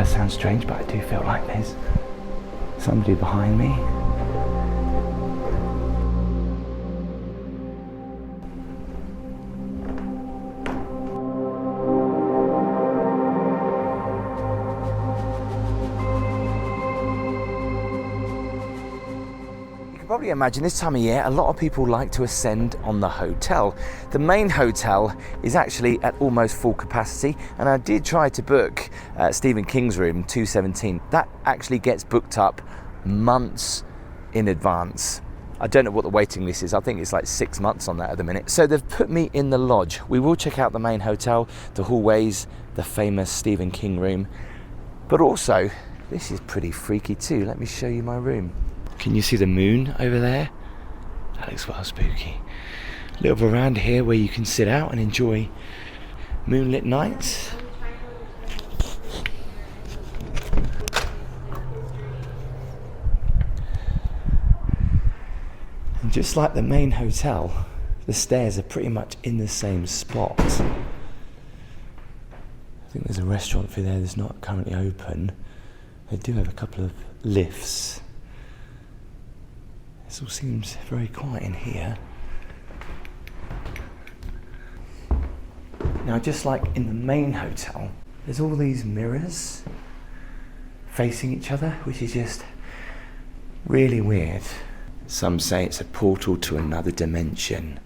does sound strange, but I do feel like there's somebody behind me. Probably imagine this time of year a lot of people like to ascend on the hotel. The main hotel is actually at almost full capacity, and I did try to book Stephen King's room 217. That actually gets booked up months in advance. I don't know what the waiting list is. I think it's like 6 months on that at the minute. So they've put me in the lodge. We will check out the main hotel, the hallways, the famous Stephen King room, but also this is pretty freaky too. Let me show you my room. Can you see the moon over there? That looks well spooky. A little veranda here where you can sit out and enjoy moonlit nights. And just like the main hotel, the stairs are pretty much in the same spot. I think there's a restaurant through there that's not currently open. They do have a couple of lifts. This all seems very quiet in here. Now, just like in the main hotel, there's all these mirrors facing each other, which is just really weird. Some say it's a portal to another dimension.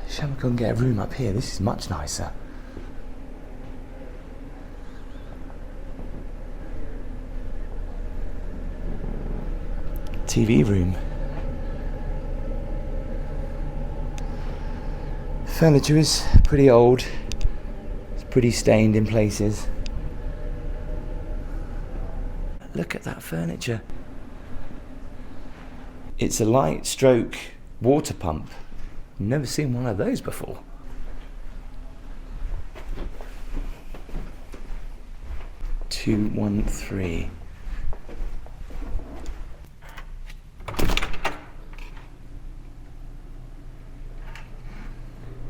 Shall we go and get a room up here? This is much nicer. TV room. Furniture is pretty old. It's pretty stained in places. Look at that furniture. It's a light stroke water pump. Never seen one of those before. (213).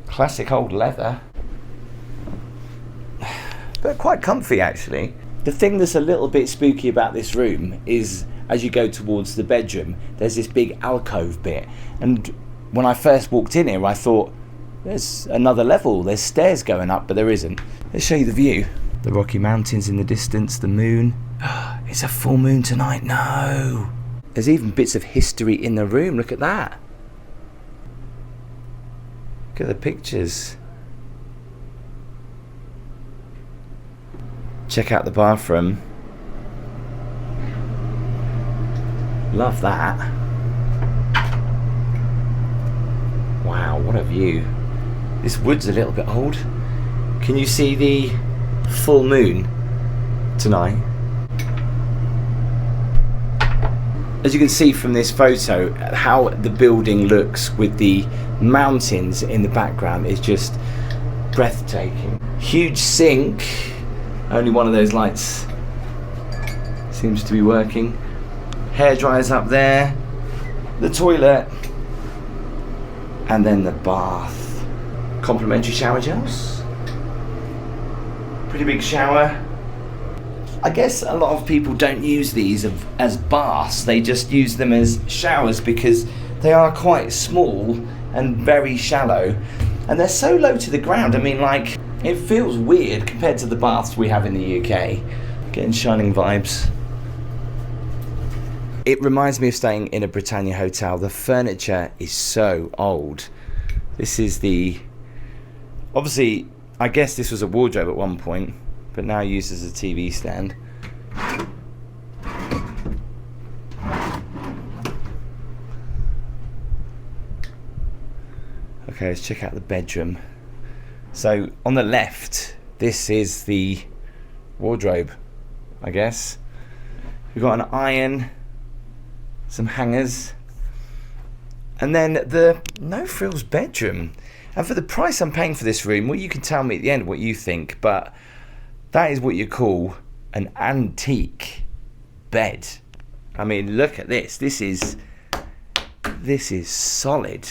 Classic old leather, but quite comfy actually. The thing that's a little bit spooky about this room is as you go towards the bedroom, there's this big alcove bit, and when I first walked in here I thought there's another level, there's stairs going up, but there isn't. Let's show you the view. The Rocky Mountains in the distance, the moon. It's a full moon tonight. No, there's even bits of history in the room. Look at that. Look at the pictures. Check out the bathroom. Love that. Wow, what a view. This wood's a little bit old. Can you see the full moon tonight? As you can see from this photo, how the building looks with the mountains in the background is just breathtaking. Huge sink. Only one of those lights seems to be working. Hair dryers up there. The toilet. And then the bath. Complimentary shower gels. Pretty big shower. I guess a lot of people don't use these as baths, they just use them as showers because they are quite small and very shallow, and they're so low to the ground. I mean, like, it feels weird compared to the baths we have in the UK. Getting Shining vibes. It reminds me of staying in a Britannia hotel. The furniture is so old. This is obviously, I guess this was a wardrobe at one point, but now used as a TV stand. Okay, let's check out the bedroom. So on the left, this is the wardrobe, I guess. We've got an iron, some hangers, and then the no frills bedroom. And for the price I'm paying for this room, well, you can tell me at the end what you think, but that is what you call an antique bed. I mean, look at this. This is solid.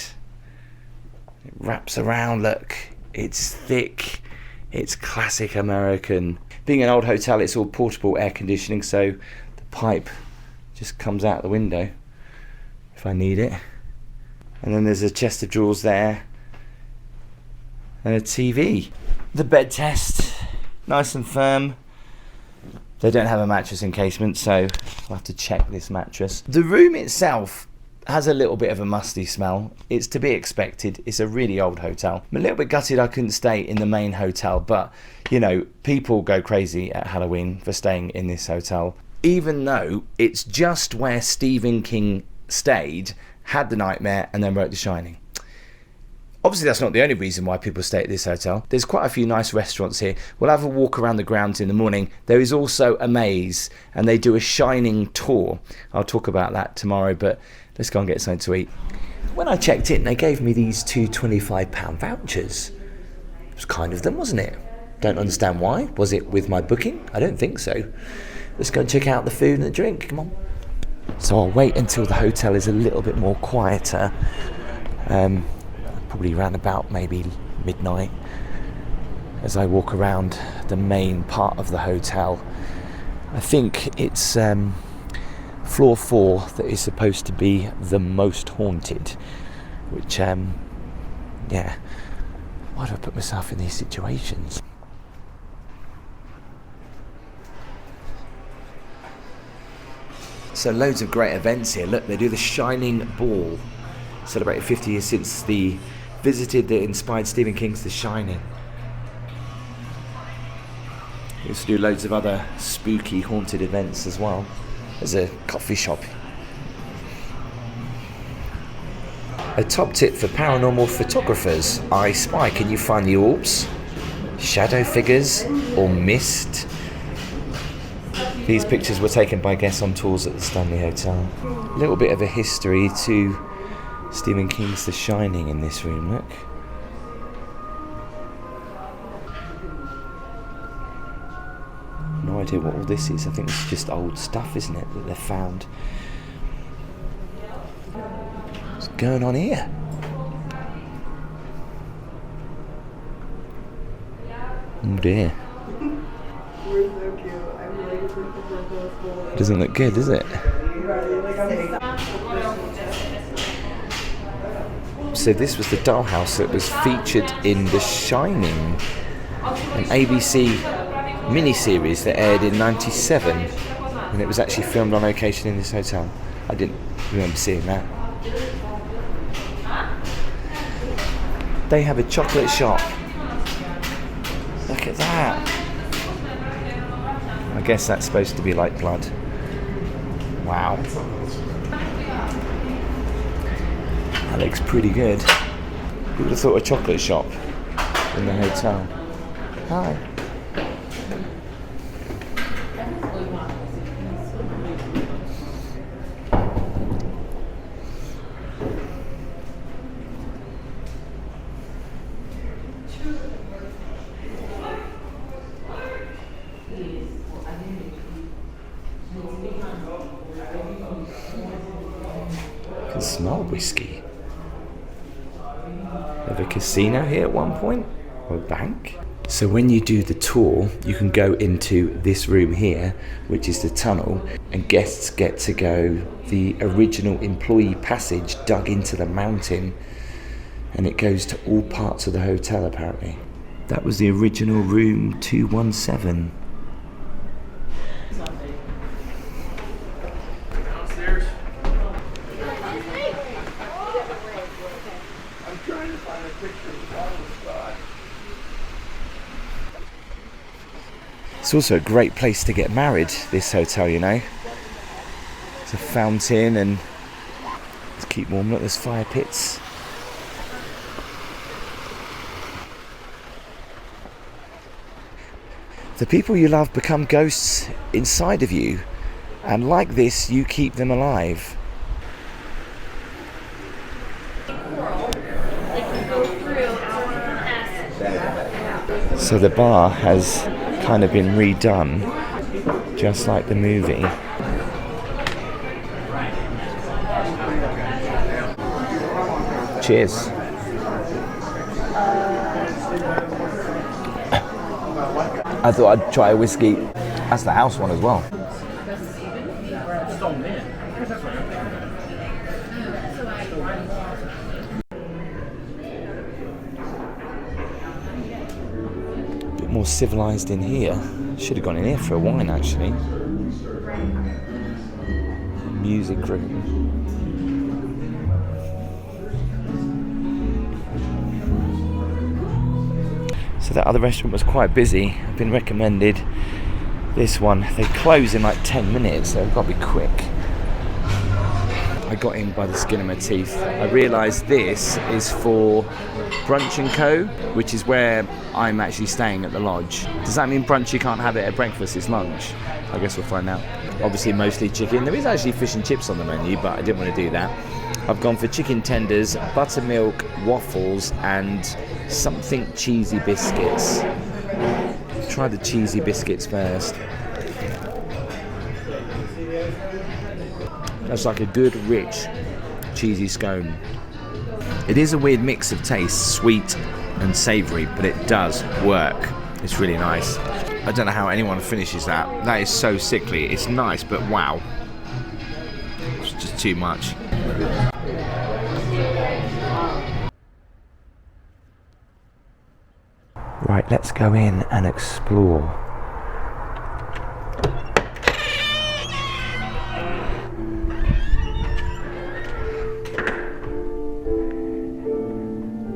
It wraps around, look. It's thick. It's classic American. Being an old hotel, it's all portable air conditioning, so the pipe just comes out the window if I need it. And then there's a chest of drawers there and a TV. The bed test, nice and firm. They don't have a mattress encasement, so I'll have to check this mattress. The room itself has a little bit of a musty smell. It's to be expected. It's a really old hotel. I'm a little bit gutted I couldn't stay in the main hotel, but you know, people go crazy at Halloween for staying in this hotel. Even though it's just where Stephen King stayed, had the nightmare, and then wrote The Shining. Obviously, that's not the only reason why people stay at this hotel. There's quite a few nice restaurants here. We'll have a walk around the grounds in the morning. There is also a maze, and they do a Shining tour. I'll talk about that tomorrow, but let's go and get something to eat. When I checked in, they gave me these two £25 vouchers. It was kind of them, wasn't it? Don't understand why. Was it with my booking? I don't think so. Let's go and check out the food and the drink. Come on. So I'll wait until the hotel is a little bit more quieter. Probably around about maybe midnight, as I walk around the main part of the hotel. I think it's floor 4 that is supposed to be the most haunted, which yeah, why do I put myself in these situations? So loads of great events here. Look, they do the Shining Ball, celebrating 50 years since the visited that inspired Stephen King's The Shining. We used to do loads of other spooky, haunted events as well. There's a coffee shop. A top tip for paranormal photographers: I Spy. Can you find the orbs, shadow figures, or mist? These pictures were taken by guests on tours at the Stanley Hotel. A little bit of a history to Stephen King's The Shining in this room, look. No idea what all this is. I think it's just old stuff, isn't it, that they've found. What's going on here? Oh dear. It doesn't look good, does it? So this was the dollhouse that was featured in The Shining, an ABC miniseries that aired in '97, and it was actually filmed on location in this hotel. I didn't remember seeing that. They have a chocolate shop. Look at that. I guess that's supposed to be like blood. Wow. That looks pretty good. Who would have thought a chocolate shop in the hotel? Hi. I can smell whiskey. Have a casino here at one point, or a bank. So when you do the tour, you can go into this room here, which is the tunnel, and guests get to go the original employee passage dug into the mountain, and it goes to all parts of the hotel apparently. That was the original room 217. It's also a great place to get married, this hotel, you know. There's a fountain and to keep warm. Look, there's fire pits. The people you love become ghosts inside of you, and like this, you keep them alive. So the bar has kind of been redone, just like the movie. Cheers. I thought I'd try a whiskey. That's the house one as well. A bit more civilised in here. Should have gone in here for a wine actually. Music room. So that other restaurant was quite busy. I've been recommended this one. They close in like 10 minutes, so I've got to be quick. I got in by the skin of my teeth. I realised this is for Brunch & Co, which is where I'm actually staying at the lodge. Does that mean brunch you can't have it at breakfast, it's lunch? I guess we'll find out. Obviously mostly chicken. There is actually fish and chips on the menu, but I didn't want to do that. I've gone for chicken tenders, buttermilk, waffles and something cheesy biscuits. Try the cheesy biscuits first. That's like a good, rich, cheesy scone. It is a weird mix of tastes, sweet and savoury, but it does work. It's really nice. I don't know how anyone finishes that. That is so sickly. It's nice, but wow. It's just too much. Right, let's go in and explore.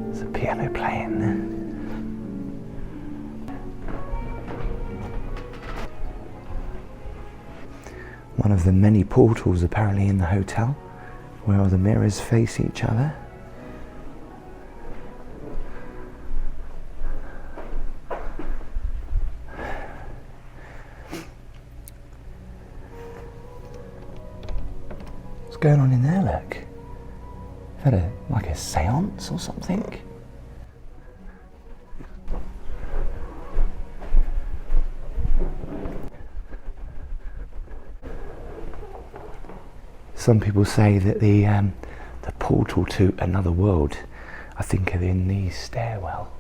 There's a piano playing. One of the many portals apparently in the hotel where all the mirrors face each other. What's going on in there, look? Is that like a seance or something? Some people say that the portal to another world, I think, are in the stairwell.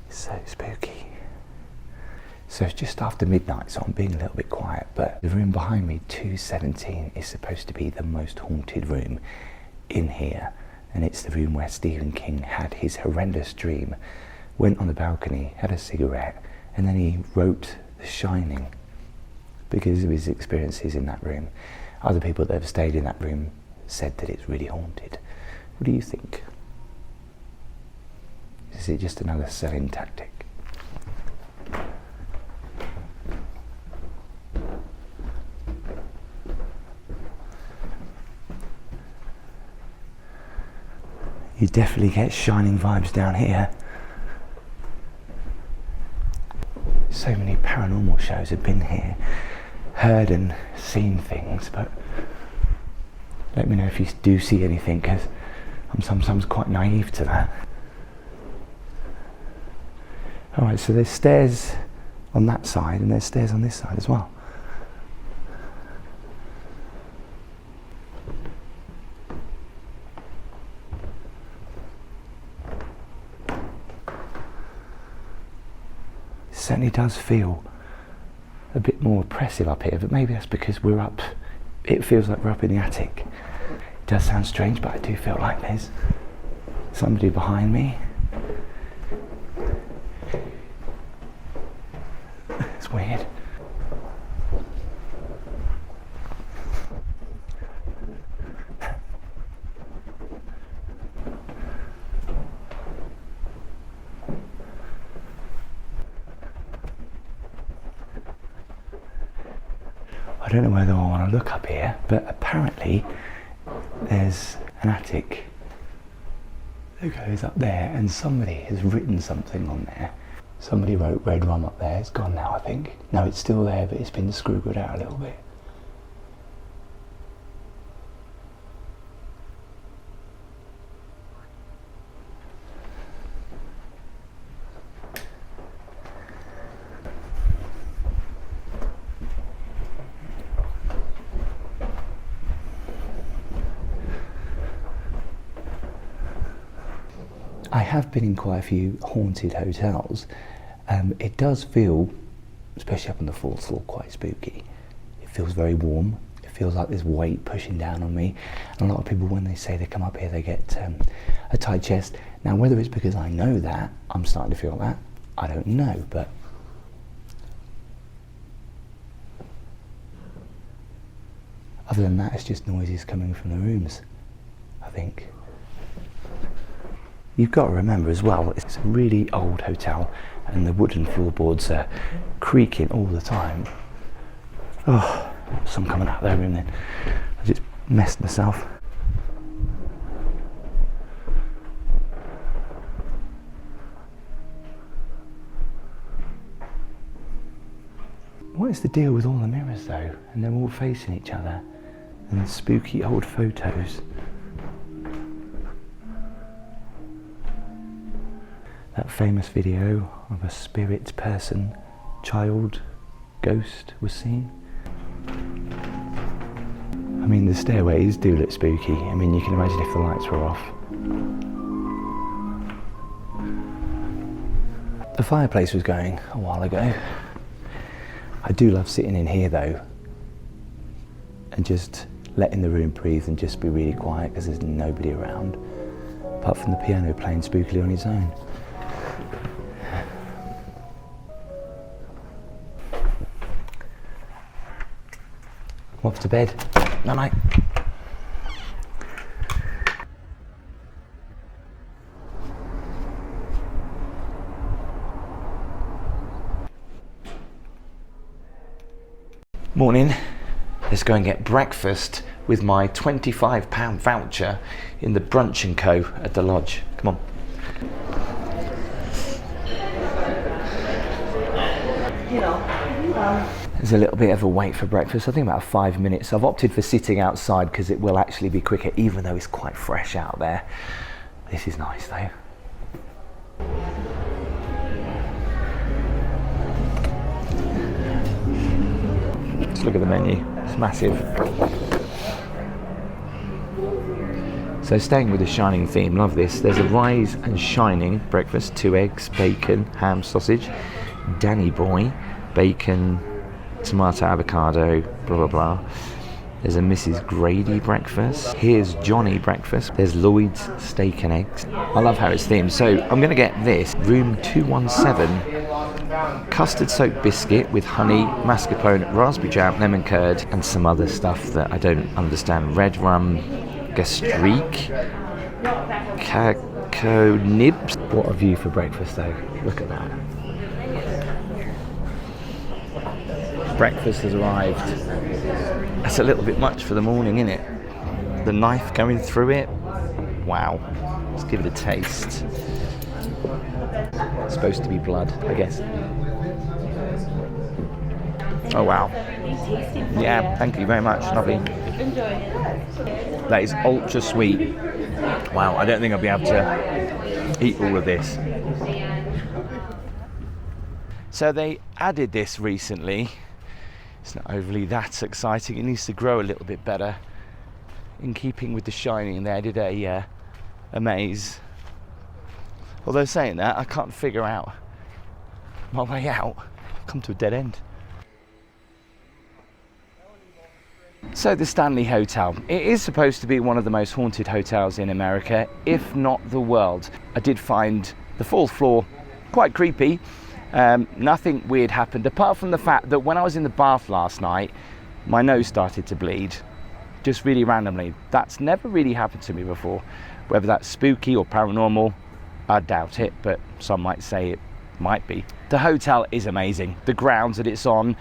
So spooky. So it's just after midnight, so I'm being a little bit quiet, but the room behind me, 217, is supposed to be the most haunted room in here. And it's the room where Stephen King had his horrendous dream, went on the balcony, had a cigarette, and then he wrote The Shining because of his experiences in that room. Other people that have stayed in that room said that it's really haunted. What do you think? Is it just another selling tactic? You definitely get Shining vibes down here. So many paranormal shows have been here, heard and seen things, but let me know if you do see anything, because I'm sometimes quite naive to that. Alright, so there's stairs on that side and there's stairs on this side as well. Certainly does feel a bit more oppressive up here, but maybe that's because we're up, it feels like we're up in the attic. It does sound strange, but I do feel like there's somebody behind me. It's weird. I don't know whether I want to look up here, but apparently there's an attic that goes up there, and somebody has written something on there. Somebody wrote Red Rum up there. It's gone now, I think. No, it's still there, but it's been scribbled out a little bit. have been in quite a few haunted hotels. It does feel, especially up on the 4th floor, quite spooky. It feels very warm. It feels like there's weight pushing down on me. And a lot of people, when they say they come up here, they get a tight chest. Now, whether it's because I know that, I'm starting to feel that, I don't know, but other than that, it's just noises coming from the rooms, I think. You've got to remember as well, it's a really old hotel and the wooden floorboards are creaking all the time. Oh, some coming out of their room then. I just messed myself. What is the deal with all the mirrors though? And they're all facing each other. And the spooky old photos. That famous video of a spirit person, child, ghost was seen. I mean, the stairways do look spooky. I mean, you can imagine if the lights were off. The fireplace was going a while ago. I do love sitting in here though, and just letting the room breathe and just be really quiet because there's nobody around, apart from the piano playing spookily on its own. I'm off to bed. Night night. Morning. Let's go and get breakfast with my £25 voucher in the Brunch & Co at the lodge. Come on. There's a little bit of a wait for breakfast. I think about 5 minutes. I've opted for sitting outside because it will actually be quicker, even though it's quite fresh out there. This is nice though. Just look at the menu. It's massive. So staying with the Shining theme, love this. There's a Rise and Shining breakfast, 2 eggs, bacon, ham, sausage, Danny Boy, bacon, tomato, avocado, blah blah blah. There's a Mrs. Grady breakfast. Here's Johnny breakfast. There's Lloyd's steak and eggs. I love how it's themed. So I'm going to get this, room 217, custard soaked biscuit with honey, mascarpone, raspberry jam, lemon curd, and some other stuff that I don't understand. Red rum, gastrique, cacao nibs. What a view for breakfast though. Look at that. Breakfast has arrived. That's a little bit much for the morning, isn't it? The knife going through it. Wow. Let's give it a taste. It's supposed to be blood, I guess. Oh wow. Yeah, thank you very much. Lovely. That is ultra sweet. Wow, I don't think I'll be able to eat all of this. So they added this recently. It's not overly that exciting. It needs to grow a little bit better. In keeping with The Shining, they added a maze. Although saying that, I can't figure out my way out. I've come to a dead end. So the Stanley Hotel. It is supposed to be one of the most haunted hotels in America, if not the world. I did find the 4th floor quite creepy. Nothing weird happened, apart from the fact that when I was in the bath last night, my nose started to bleed, just really randomly. That's never really happened to me before. Whether that's spooky or paranormal, I doubt it, but some might say it might be. The hotel is amazing. The grounds that it's on,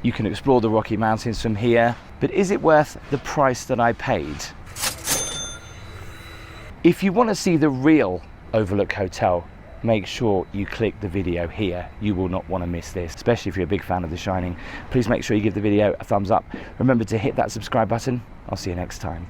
you can explore the Rocky Mountains from here, but is it worth the price that I paid? If you want to see the real Overlook Hotel, make sure you click the video here. You will not want to miss this, especially if you're a big fan of The Shining. Please make sure you give the video a thumbs up. Remember to hit that subscribe button. I'll see you next time.